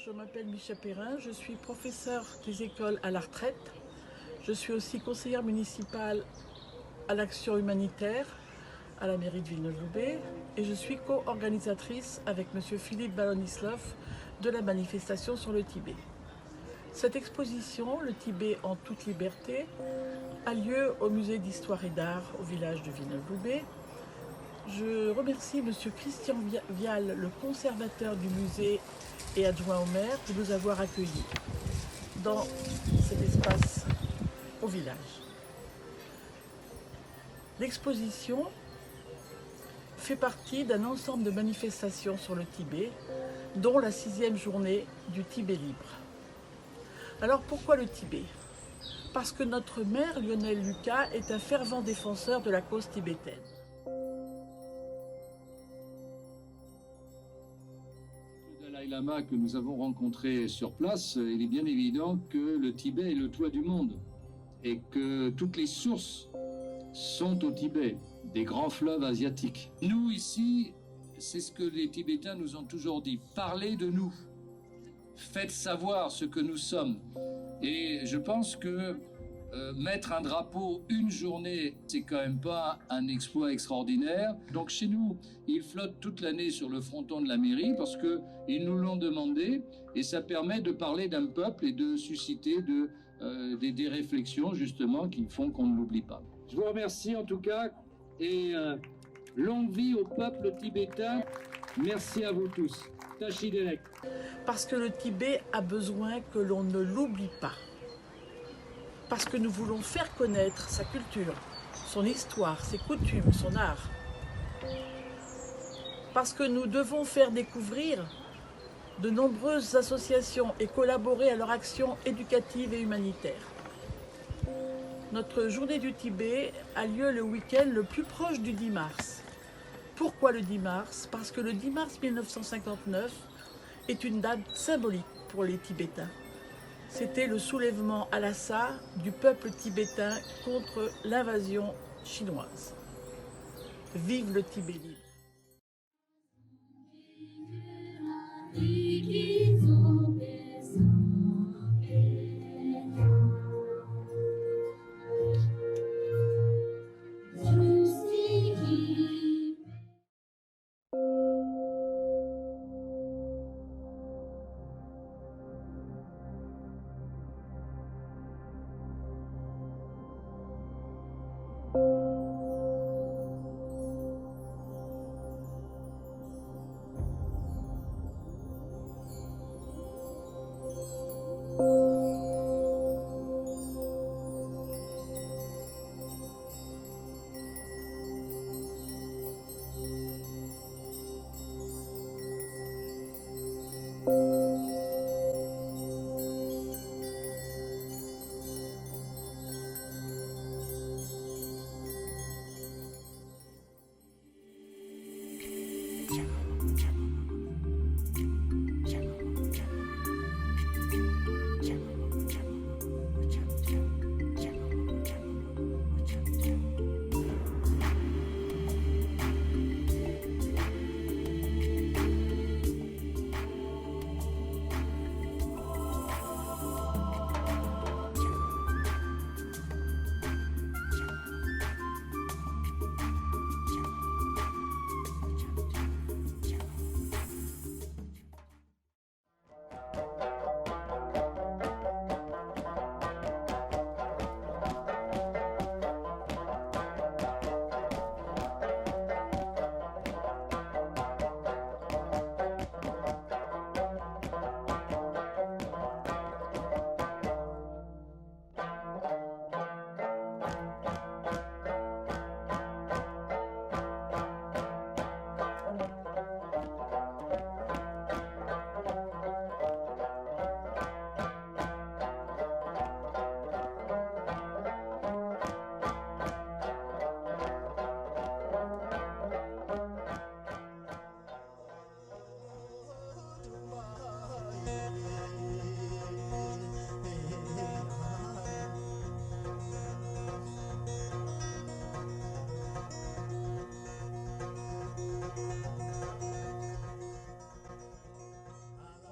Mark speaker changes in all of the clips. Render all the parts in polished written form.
Speaker 1: je m'appelle Michel Perrin, je suis professeure des écoles à la retraite. Je suis aussi conseillère municipale à l'action humanitaire à la mairie de Villeneuve-Loubet et je suis co-organisatrice avec M. Philippe Balonislov de la manifestation sur le Tibet. Cette exposition, le Tibet en toute liberté, a lieu au musée d'histoire et d'art au village de Villeneuve-Loubet. Je remercie M. Christian Vial, le conservateur du musée et adjoint au maire, de nous avoir accueillis dans cet espace au village. L'exposition fait partie d'un ensemble de manifestations sur le Tibet, dont la 6e journée du Tibet libre. Alors pourquoi le Tibet? Parce que notre maire, Lionel Lucas, est un fervent défenseur de la cause tibétaine.
Speaker 2: Le Dalai Lama que nous avons rencontré sur place, il est bien évident que le Tibet est le toit du monde et que toutes les sources sont au Tibet, des grands fleuves asiatiques. Nous ici, c'est ce que les Tibétains nous ont toujours dit, parlez de nous, faites savoir ce que nous sommes. Et je pense que mettre un drapeau une journée, c'est quand même pas un exploit extraordinaire. Donc chez nous, il flotte toute l'année sur le fronton de la mairie parce qu'ils nous l'ont demandé et ça permet de parler d'un peuple et de susciter des réflexions justement qui font qu'on ne l'oublie pas. Je vous remercie en tout cas et longue vie au peuple tibétain. Merci à vous tous. Tachidelek.
Speaker 1: Parce que le Tibet a besoin que l'on ne l'oublie pas. Parce que nous voulons faire connaître sa culture, son histoire, ses coutumes, son art. Parce que nous devons faire découvrir de nombreuses associations et collaborer à leur action éducative et humanitaire. Notre journée du Tibet a lieu le week-end le plus proche du 10 mars. Pourquoi le 10 mars? Parce que le 10 mars 1959 est une date symbolique pour les Tibétains. C'était le soulèvement à Lhasa du peuple tibétain contre l'invasion chinoise. Vive le Tibet libre!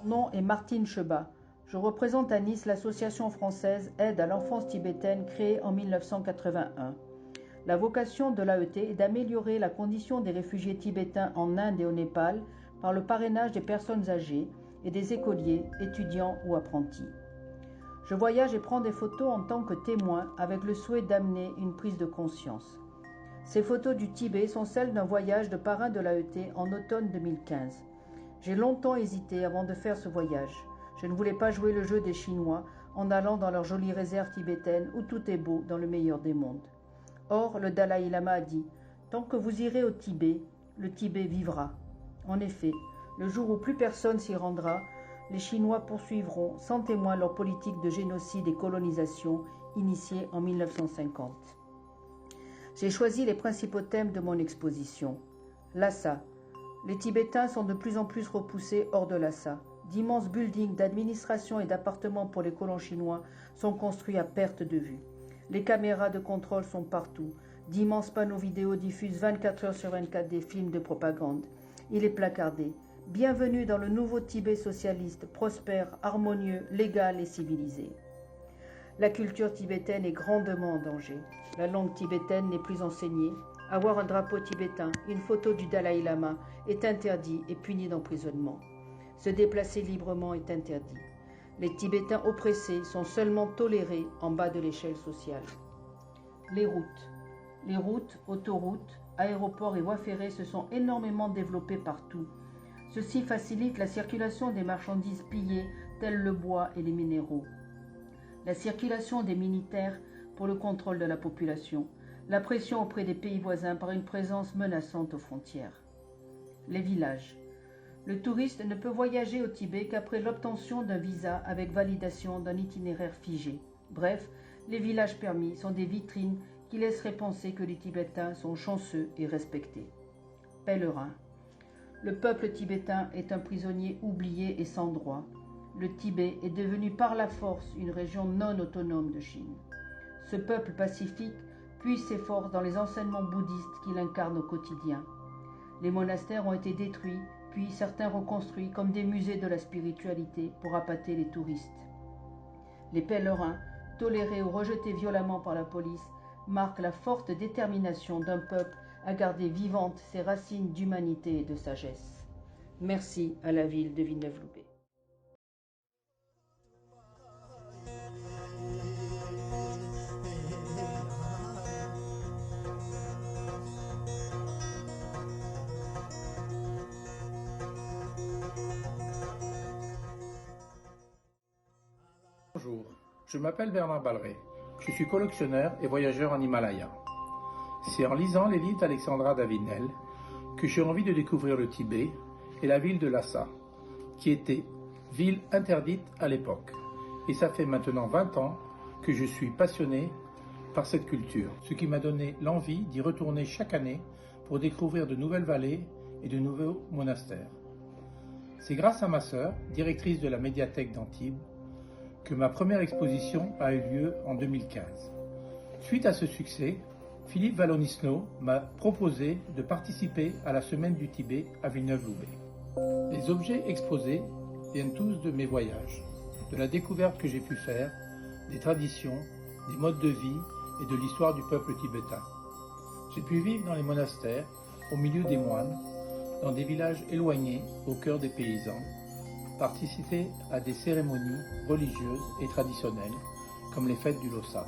Speaker 3: nom est Martine Cheba. Je représente à Nice l'association française Aide à l'enfance tibétaine créée en 1981. La vocation de l'AET est d'améliorer la condition des réfugiés tibétains en Inde et au Népal par le parrainage des personnes âgées et des écoliers, étudiants ou apprentis. Je voyage et prends des photos en tant que témoin avec le souhait d'amener une prise de conscience. Ces photos du Tibet sont celles d'un voyage de parrain de l'AET en automne 2015. J'ai longtemps hésité avant de faire ce voyage. Je ne voulais pas jouer le jeu des Chinois en allant dans leurs jolies réserves tibétaines où tout est beau dans le meilleur des mondes. Or, le Dalai Lama a dit « Tant que vous irez au Tibet, le Tibet vivra ». En effet, le jour où plus personne s'y rendra, les Chinois poursuivront sans témoin leur politique de génocide et colonisation initiée en 1950. J'ai choisi les principaux thèmes de mon exposition. Lhasa. Les Tibétains sont de plus en plus repoussés hors de Lhasa. D'immenses buildings d'administration et d'appartements pour les colons chinois sont construits à perte de vue. Les caméras de contrôle sont partout. D'immenses panneaux vidéo diffusent 24 heures sur 24 des films de propagande. Il est placardé. Bienvenue dans le nouveau Tibet socialiste, prospère, harmonieux, légal et civilisé. La culture tibétaine est grandement en danger. La langue tibétaine n'est plus enseignée. Avoir un drapeau tibétain, une photo du Dalai Lama est interdit et puni d'emprisonnement. Se déplacer librement est interdit. Les Tibétains oppressés sont seulement tolérés en bas de l'échelle sociale. Les routes. Les routes, autoroutes, aéroports et voies ferrées se sont énormément développées partout. Ceci facilite la circulation des marchandises pillées, telles le bois et les minéraux. La circulation des militaires pour le contrôle de la population. La pression auprès des pays voisins par une présence menaçante aux frontières. Les villages. Le touriste ne peut voyager au Tibet qu'après l'obtention d'un visa avec validation d'un itinéraire figé. Bref, les villages permis sont des vitrines qui laisseraient penser que les Tibétains sont chanceux et respectés. Pèlerins. Le peuple tibétain est un prisonnier oublié et sans droit. Le Tibet est devenu par la force une région non autonome de Chine. Ce peuple pacifique puise ses forces dans les enseignements bouddhistes qu'il incarne au quotidien. Les monastères ont été détruits, puis certains reconstruits comme des musées de la spiritualité pour appâter les touristes. Les pèlerins, tolérés ou rejetés violemment par la police, marquent la forte détermination d'un peuple à garder vivantes ses racines d'humanité et de sagesse. Merci à la ville de Villeneuve-Loubet.
Speaker 4: Bonjour, je m'appelle Bernard Balleret. Je suis collectionneur et voyageur en Himalaya. C'est en lisant les livres d'Alexandra Davinel que j'ai envie de découvrir le Tibet et la ville de Lhasa, qui était ville interdite à l'époque. Et ça fait maintenant 20 ans que je suis passionné par cette culture, ce qui m'a donné l'envie d'y retourner chaque année pour découvrir de nouvelles vallées et de nouveaux monastères. C'est grâce à ma sœur, directrice de la médiathèque d'Antibes, que ma première exposition a eu lieu en 2015. Suite à ce succès, Philippe Valonisno m'a proposé de participer à la Semaine du Tibet à Villeneuve-Loubet. Les objets exposés viennent tous de mes voyages, de la découverte que j'ai pu faire, des traditions, des modes de vie et de l'histoire du peuple tibétain. J'ai pu vivre dans les monastères, au milieu des moines, dans des villages éloignés, au cœur des paysans, participer à des cérémonies religieuses et traditionnelles, comme les fêtes du Losar.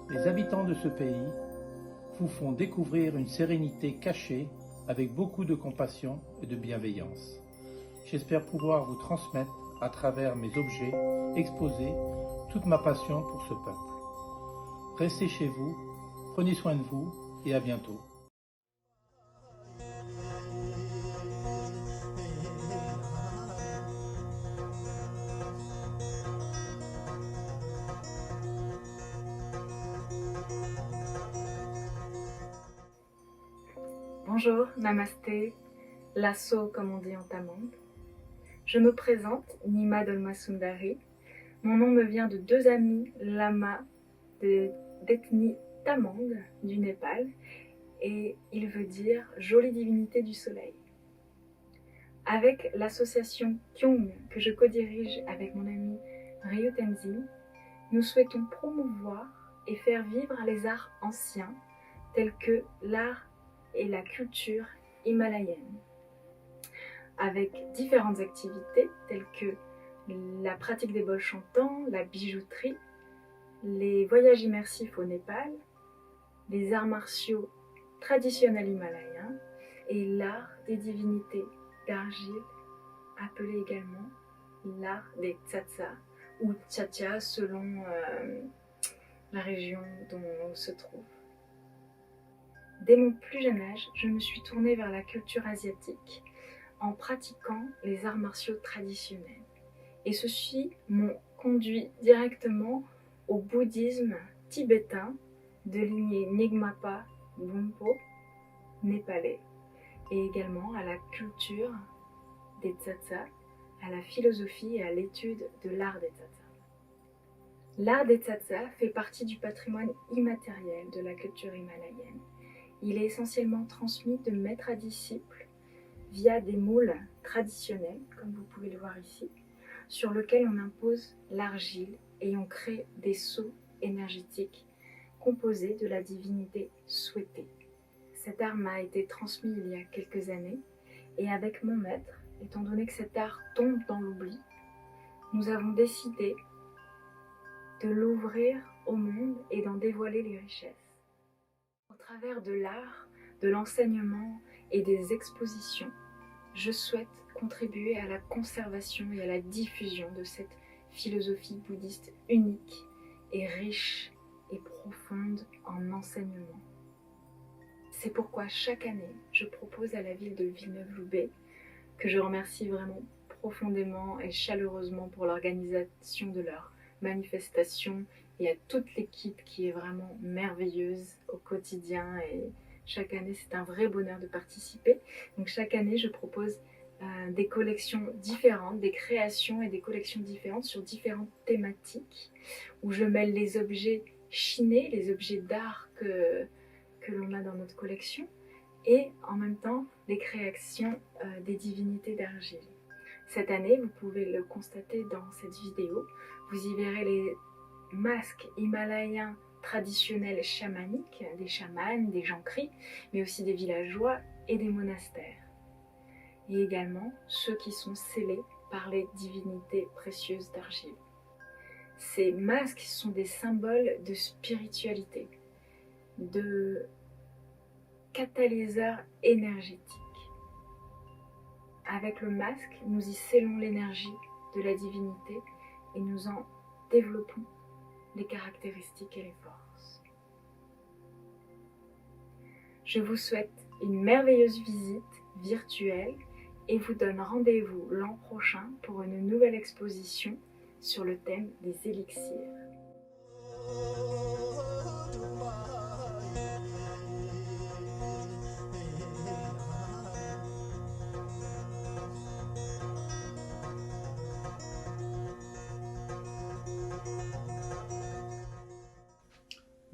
Speaker 4: Les habitants de ce pays vous font découvrir une sérénité cachée avec beaucoup de compassion et de bienveillance. J'espère pouvoir vous transmettre à travers mes objets exposés toute ma passion pour ce peuple. Restez chez vous, prenez soin de vous et à bientôt.
Speaker 5: Bonjour, namasté, lasso comme on dit en tamang. Je me présente, Nima Dolmasundari. Mon nom me vient de deux amis lamas d'ethnie tamang du Népal et il veut dire jolie divinité du soleil. Avec l'association Kyung que je co-dirige avec mon ami Ryu Tenzin, nous souhaitons promouvoir et faire vivre les arts anciens tels que l'art et la culture himalayenne, avec différentes activités telles que la pratique des bols chantants, la bijouterie, les voyages immersifs au Népal, les arts martiaux traditionnels himalayens et l'art des divinités d'argile, appelé également l'art des tsatsa ou tchatcha selon la région dont on se trouve. Dès mon plus jeune âge, je me suis tournée vers la culture asiatique en pratiquant les arts martiaux traditionnels. Et ceci m'ont conduit directement au bouddhisme tibétain de lignée Nyingmapa Bonpo, népalais, et également à la culture des tsatsa, à la philosophie et à l'étude de l'art des tsatsa. L'art des tsatsa fait partie du patrimoine immatériel de la culture himalayenne. Il est essentiellement transmis de maître à disciple via des moules traditionnels, comme vous pouvez le voir ici, sur lesquels on impose l'argile et on crée des sceaux énergétiques composés de la divinité souhaitée. Cet art m'a été transmis il y a quelques années et avec mon maître, étant donné que cet art tombe dans l'oubli, nous avons décidé de l'ouvrir au monde et d'en dévoiler les richesses. Au travers de l'art, de l'enseignement et des expositions, je souhaite contribuer à la conservation et à la diffusion de cette philosophie bouddhiste unique et riche et profonde en enseignement. C'est pourquoi chaque année, je propose à la ville de Villeneuve-Loubet, que je remercie vraiment profondément et chaleureusement pour l'organisation de leur manifestation et à toute l'équipe qui est vraiment merveilleuse au quotidien et chaque année c'est un vrai bonheur de participer. Donc chaque année je propose des collections différentes, des créations et des collections différentes sur différentes thématiques où je mêle les objets chinés, les objets d'art que l'on a dans notre collection et en même temps les créations des divinités d'argile. Cette année, vous pouvez le constater dans cette vidéo, vous y verrez les masques himalayens traditionnels chamaniques, des chamans, des jankris, mais aussi des villageois et des monastères. Et également ceux qui sont scellés par les divinités précieuses d'argile. Ces masques sont des symboles de spiritualité, de catalyseurs énergétiques. Avec le masque, nous y scellons l'énergie de la divinité et nous en développons les caractéristiques et les forces. Je vous souhaite une merveilleuse visite virtuelle et vous donne rendez-vous l'an prochain pour une nouvelle exposition sur le thème des élixirs.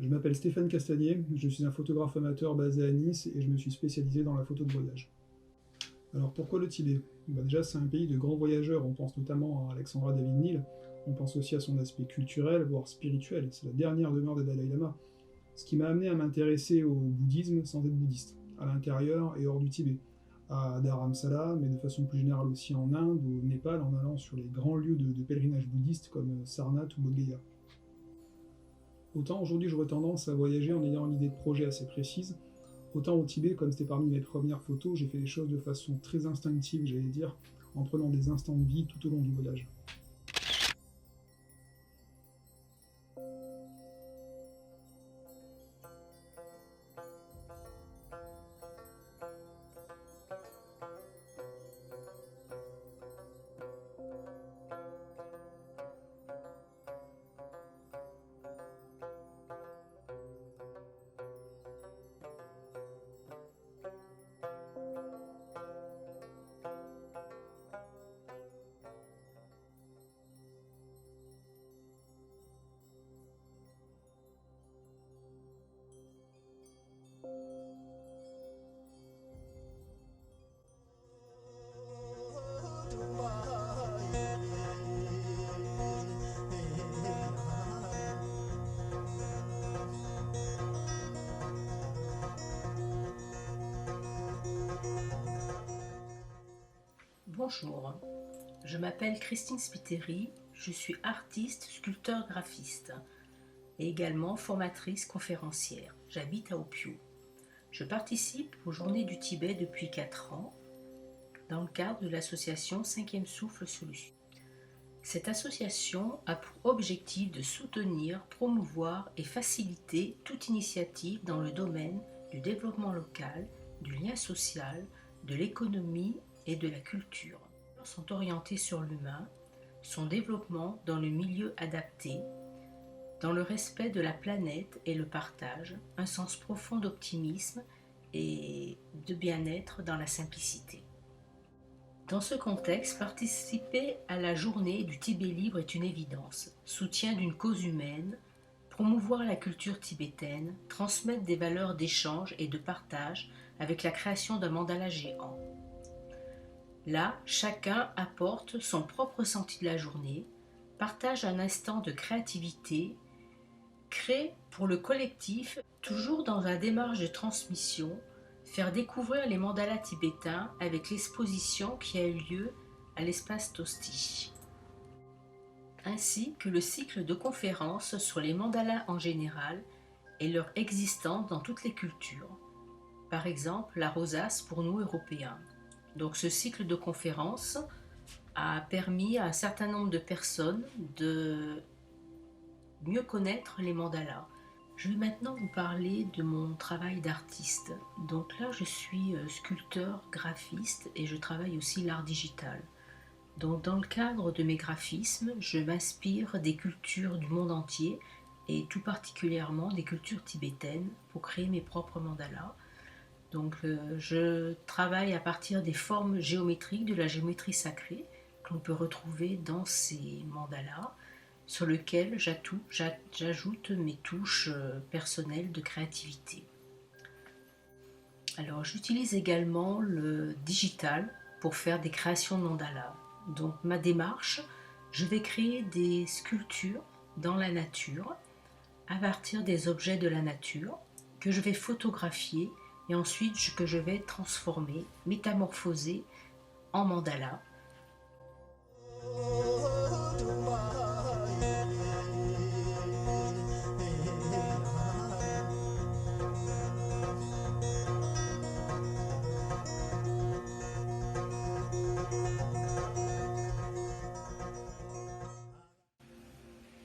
Speaker 6: Je m'appelle Stéphane Castagnier, je suis un photographe amateur basé à Nice et je me suis spécialisé dans la photo de voyage. Alors pourquoi le Tibet? Déjà c'est un pays de grands voyageurs, on pense notamment à Alexandra David-Néel, on pense aussi à son aspect culturel, voire spirituel, c'est la dernière demeure des Dalai Lama. Ce qui m'a amené à m'intéresser au bouddhisme sans être bouddhiste, à l'intérieur et hors du Tibet, à Dharamsala, mais de façon plus générale aussi en Inde, au Népal, en allant sur les grands lieux de pèlerinage bouddhiste comme Sarnath ou Bodh Gaya. Autant aujourd'hui j'aurais tendance à voyager en ayant une idée de projet assez précise, autant au Tibet, comme c'était parmi mes premières photos, j'ai fait les choses de façon très instinctive, j'allais dire, en prenant des instants de vie tout au long du voyage.
Speaker 7: Bonjour, je m'appelle Christine Spiteri, je suis artiste, sculpteur, graphiste et également formatrice conférencière. J'habite à Opio. Je participe aux Journées du Tibet depuis 4 ans dans le cadre de l'association 5e Souffle Solutions. Cette association a pour objectif de soutenir, promouvoir et faciliter toute initiative dans le domaine du développement local, du lien social, de l'économie et de la culture. Sont orientés sur l'humain, son développement dans le milieu adapté, dans le respect de la planète et le partage, un sens profond d'optimisme et de bien-être dans la simplicité. Dans ce contexte, participer à la journée du Tibet libre est une évidence. Soutien d'une cause humaine, promouvoir la culture tibétaine, transmettre des valeurs d'échange et de partage avec la création d'un mandala géant. Là, chacun apporte son propre ressenti de la journée, partage un instant de créativité, crée pour le collectif, toujours dans la démarche de transmission, faire découvrir les mandalas tibétains avec l'exposition qui a eu lieu à l'espace Tosti, ainsi que le cycle de conférences sur les mandalas en général et leur existence dans toutes les cultures, par exemple la rosace pour nous Européens. Donc ce cycle de conférences a permis à un certain nombre de personnes de mieux connaître les mandalas. Je vais maintenant vous parler de mon travail d'artiste. Donc là, je suis sculpteur, graphiste et je travaille aussi l'art digital. Donc dans le cadre de mes graphismes, je m'inspire des cultures du monde entier et tout particulièrement des cultures tibétaines pour créer mes propres mandalas. Donc je travaille à partir des formes géométriques, de la géométrie sacrée que l'on peut retrouver dans ces mandalas, sur lesquels j'ajoute mes touches personnelles de créativité. Alors j'utilise également le digital pour faire des créations de mandalas. Donc ma démarche, je vais créer des sculptures dans la nature à partir des objets de la nature que je vais photographier et ensuite que je vais transformer, métamorphoser en mandala.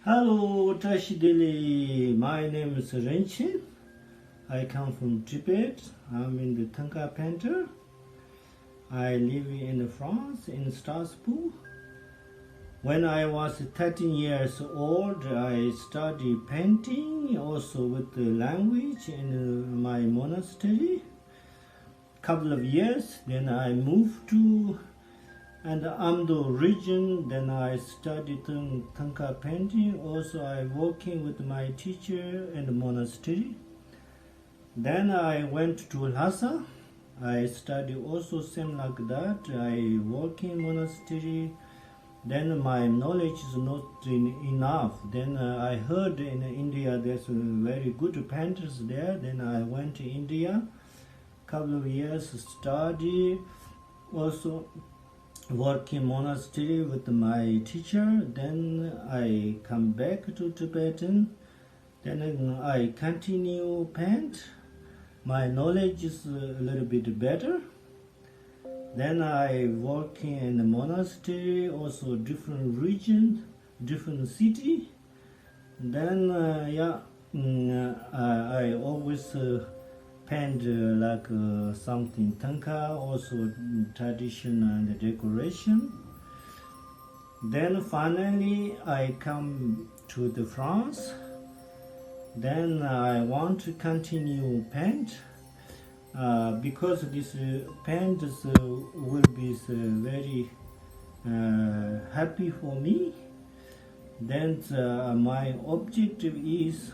Speaker 8: Hello, Tashidili. My name is Renchin. I come from Tibet. I'm in the Thangka painter. I live in France, in Strasbourg. When I was 13 years old, I studied painting, also with the language in my monastery. Couple of years, then I moved to and Amdo region. Then I studied Thangka painting. Also, I working with my teacher in the monastery. Then I went to Lhasa. I studied also same like that. I work in monastery. Then my knowledge is not enough. Then I heard in India there's very good painters there. Then I went to India. Couple of years study. Also work in monastery with my teacher. Then I come back to Tibetan. Then I continue paint. My knowledge is a little bit better. Then I work in the monastery, also different region, different city. Then I always paint like something Thangka, also tradition and decoration. Then finally I come to the France. Then I want to continue paint because this paint will be very happy for me. Then my objective is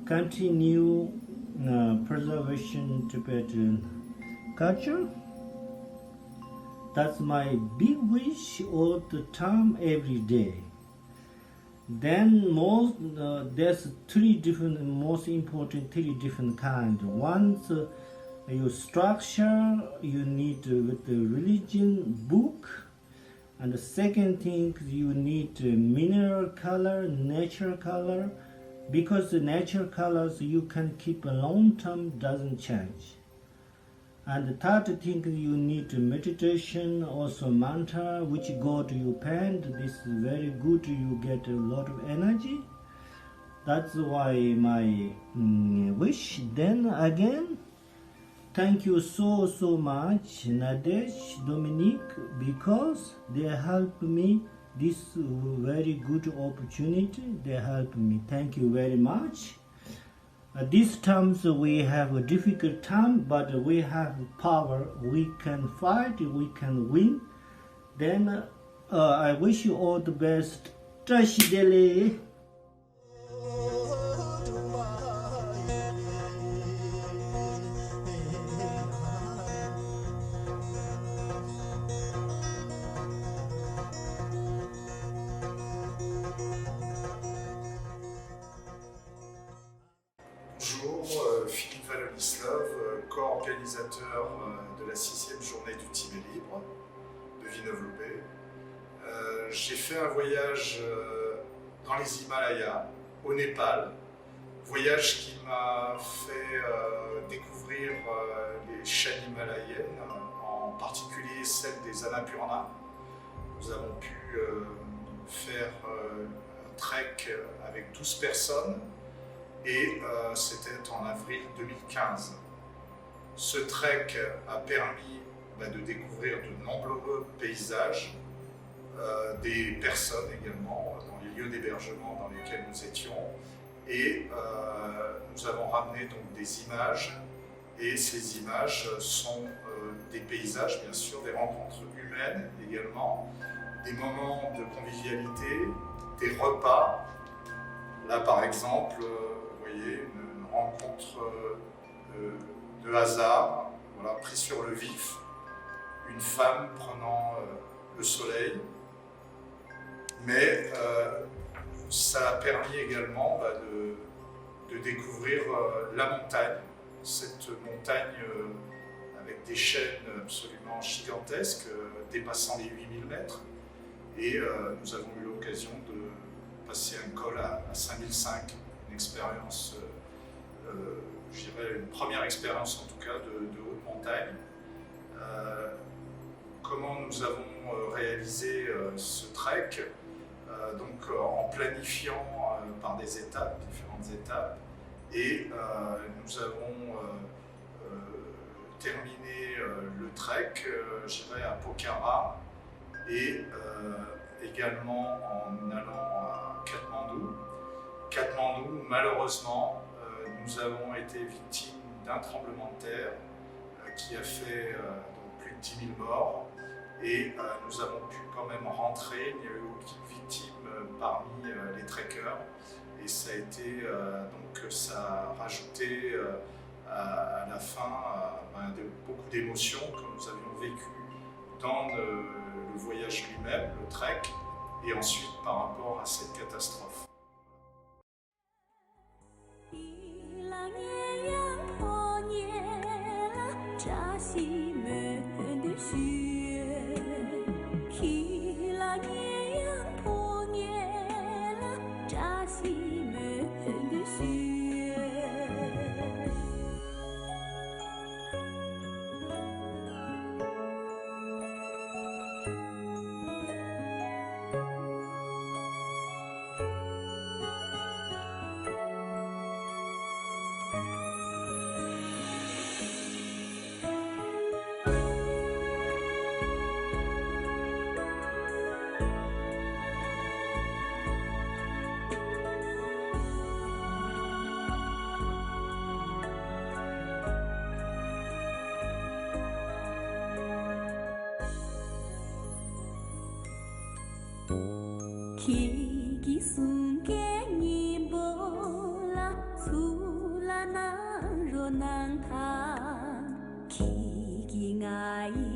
Speaker 8: continue preservation Tibetan culture. That's my big wish all the time, every day. Then there's most important three different kinds. One's Your structure you need with the religion book, and the second thing you need mineral color, natural color, because the natural colors you can keep a long term, doesn't change. And the third thing you need meditation, also mantra, which God you paint. This is very good, you get a lot of energy. That's why my wish. Then again, thank you so much, Nadesh, Dominique, because they helped me this very good opportunity. They helped me. Thank you very much. These times we have a difficult time, but we have power. We can fight, we can win. Then I wish you all the best. Trashidele.
Speaker 9: Bonjour, Philippe Valonislav, co-organisateur de la 6e journée du Tibet libre de Villeneuve-Loubet. J'ai fait un voyage dans les Himalayas, au Népal, voyage qui m'a fait découvrir les chaînes himalayennes, en particulier celle des Annapurna. Nous avons pu faire un trek avec 12 personnes. Et c'était en avril 2015. Ce trek a permis de découvrir de nombreux paysages, des personnes également, dans les lieux d'hébergement dans lesquels nous étions. Et nous avons ramené donc des images, et ces images sont des paysages, bien sûr, des rencontres humaines également, des moments de convivialité, des repas. Là, par exemple, une rencontre de hasard, voilà, pris sur le vif, une femme prenant le soleil, mais ça a permis également de découvrir la montagne, cette montagne avec des chaînes absolument gigantesques, dépassant les 8000 mètres, et nous avons eu l'occasion de passer un col à 5005. Une expérience, je dirais une première expérience en tout cas de haute montagne. Comment nous avons réalisé ce trek, donc en planifiant par des étapes, différentes étapes, et nous avons terminé le trek, je dirais à Pokhara, et également en allant à Katmandou. Katmandou, malheureusement, nous avons été victimes d'un tremblement de terre qui a fait donc plus de 10 000 morts, et nous avons pu quand même rentrer. Il n'y a eu aucune victime parmi les trekkers, et ça a été donc ça a rajouté à la fin beaucoup d'émotions que nous avions vécues dans le voyage lui-même, le trek, et ensuite par rapport à cette catastrophe.
Speaker 10: Nang tha ki gi ngai